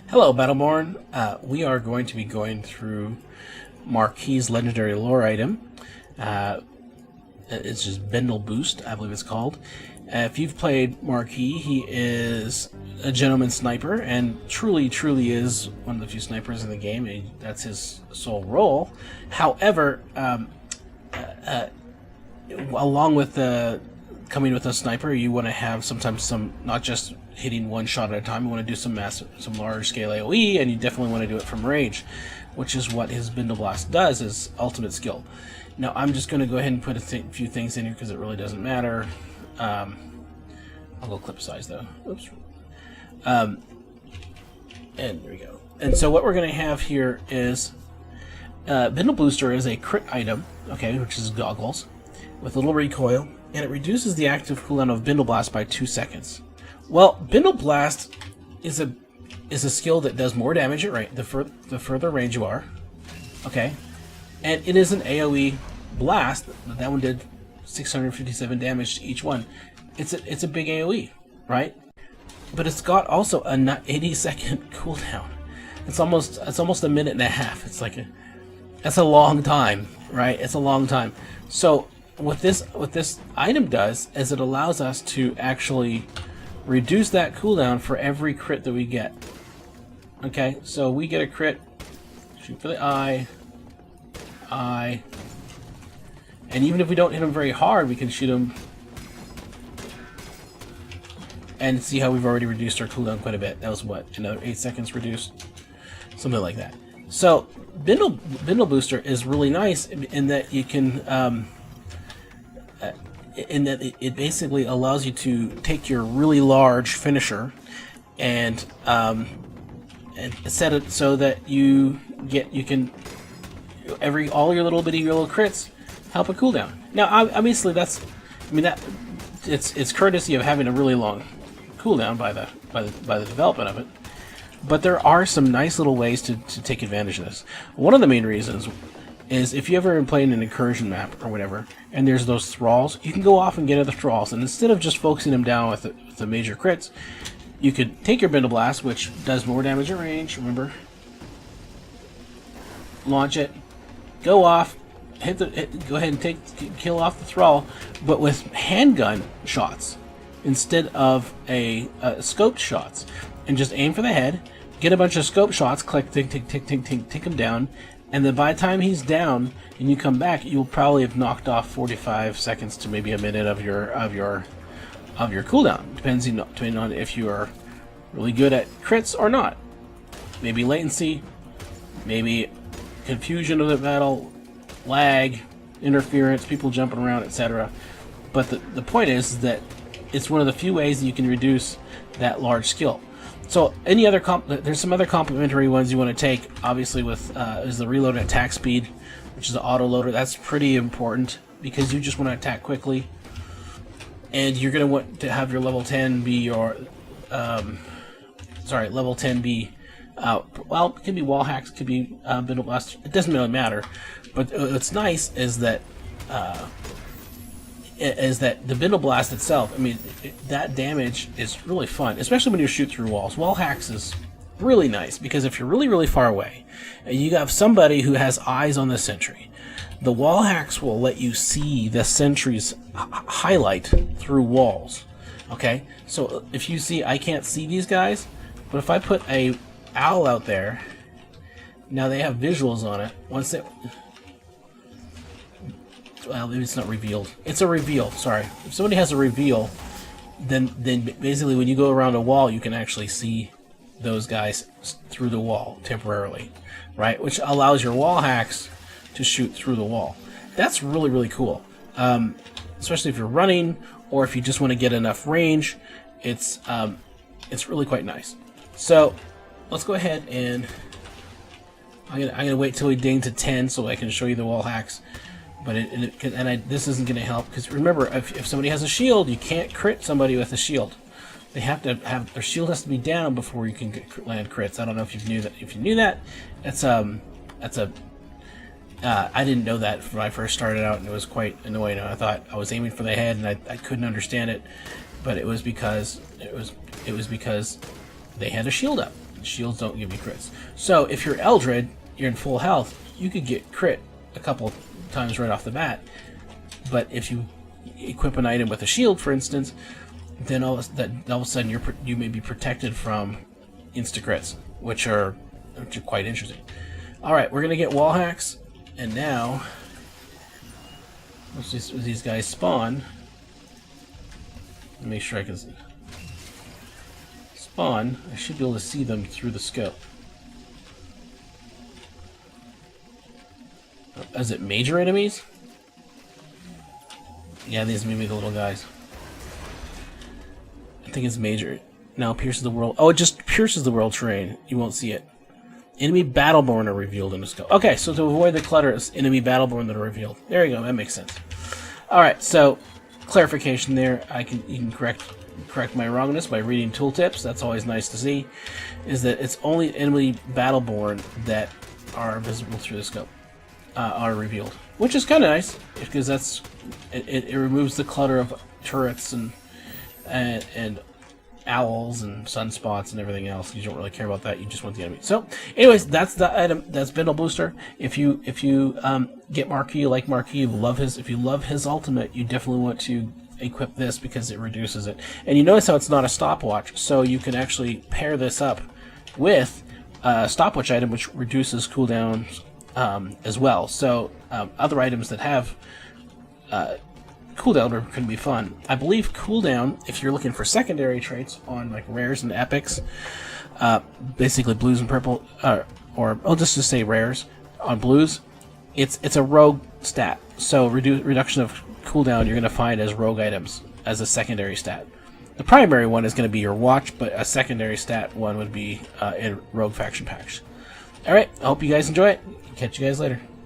Hello, Battleborn. We are going to be going through Marquis' legendary lore item. It's just Bindlebooster, I believe it's called. If you've played Marquis, he is a gentleman sniper, and truly is one of the few snipers in the game. That's his sole role. However, along with coming with a sniper, you want to have sometimes some, not just hitting one shot at a time. You want to do some large scale AoE, and you definitely want to do it from range, which is what his Bindleblast does, his ultimate skill. Now I'm just going to go ahead and put a few things in here because it really doesn't matter. I'll go clip size though. Oops. And there we go. And so what we're going to have here is Bindlebooster is a crit item, okay, which is goggles with a little recoil, and it reduces the active cooldown of Bindleblast by 2 seconds. Well, Bindleblast is a skill that does more damage at range, the further range you are, okay, and it is an AoE blast. That one did 657 damage to each one. It's a big AoE, right? But it's got also a 80-second cooldown. It's almost a minute and a half. It's like that's a long time, right? It's a long time. So what this item does is it allows us to actually reduce that cooldown for every crit that we get. Okay, so we get a crit, shoot for the eye, and even if we don't hit him very hard, we can shoot him and see how we've already reduced our cooldown quite a bit. That was what, another 8 seconds reduced, something like that. So Bindlebooster is really nice in that you can in that it basically allows you to take your really large finisher and set it so that you can all your little crits help a cooldown. Now obviously it's courtesy of having a really long cooldown by the development of it, but there are some nice little ways to take advantage of this. One of the main reasons is if you ever been playing an incursion map or whatever, and there's those thralls, you can go off and get other thralls, and instead of just focusing them down with the major crits, you could take your Bindleblast, which does more damage at range, remember, launch it, go off, go ahead and kill off the thrall, but with handgun shots instead of scoped shots, and just aim for the head, get a bunch of scope shots, click, tick, tick, tick, tick, tick, tick him down, and then by the time he's down and you come back, you'll probably have knocked off 45 seconds to maybe a minute of your cooldown, depending on if you are really good at crits or not. Maybe latency, maybe confusion of the battle, lag, interference, people jumping around, etc. But the point is that it's one of the few ways that you can reduce that large skill. So there's some other complementary ones you want to take. Obviously, is the reload attack speed, which is the auto loader. That's pretty important because you just want to attack quickly, and you're going to want to have your level 10 be your level 10 be well, it can be wall hacks, it could be Bindleblast. It doesn't really matter. But what's nice is that the Bindleblast itself, I mean, that damage is really fun, especially when you shoot through walls. Wall hacks is really nice, because if you're really far away, and you have somebody who has eyes on the sentry, the wall hacks will let you see the sentry's highlight through walls. Okay? So if you see, I can't see these guys, but if I put a owl out there, now they have visuals on it. Once they... Well, maybe it's not revealed. It's a reveal, sorry. If somebody has a reveal, then basically when you go around a wall, you can actually see those guys through the wall temporarily, right? Which allows your wall hacks to shoot through the wall. That's really cool. Especially if you're running, or if you just want to get enough range, it's really quite nice. So let's go ahead and I'm gonna wait till we ding to 10 so I can show you the wall hacks. But this isn't going to help, because remember, if somebody has a shield, you can't crit somebody with a shield. They have to have their shield has to be down before you can land crits. I don't know if you knew that. If you knew that, I didn't know that when I first started out, and it was quite annoying. I thought I was aiming for the head, and I couldn't understand it, but it was because they had a shield up. Shields don't give you crits. So if you're Eldred, you're in full health, you could get crit a couple times right off the bat. But if you equip an item with a shield, for instance, then all of a sudden you may be protected from insta crits, which are quite interesting. All right, we're gonna get wall hacks, and now once these guys spawn, make sure I can spawn. I should be able to see them through the scope. Is it major enemies? Yeah, these may be the little guys. I think it's major. Now pierces the world. Oh, it just pierces the world terrain. You won't see it. Enemy Battleborn are revealed in the scope. Okay, so to avoid the clutter, it's enemy Battleborn that are revealed. There you go. That makes sense. All right, so clarification there. You can correct my wrongness by reading tooltips. That's always nice to see. Is that it's only enemy Battleborn that are visible through the scope, are revealed, which is kind of nice because it removes the clutter of turrets and owls and sunspots and everything else. You don't really care about that. You just want the enemy. So, anyways, that's the item. That's Bindlebooster. If you get Marquis, you like Marquis, if you love his ultimate, you definitely want to equip this because it reduces it. And you notice how it's not a stopwatch, so you can actually pair this up with a stopwatch item which reduces cooldowns as well. So other items that have cooldown are going to be fun. I believe cooldown, if you're looking for secondary traits on like rares and epics, basically blues and purple, or I'll just say rares on blues, it's a rogue stat. So reduction of cooldown you're going to find as rogue items as a secondary stat. The primary one is going to be your watch, but a secondary stat one would be in rogue faction packs. Alright, I hope you guys enjoy it. Catch you guys later.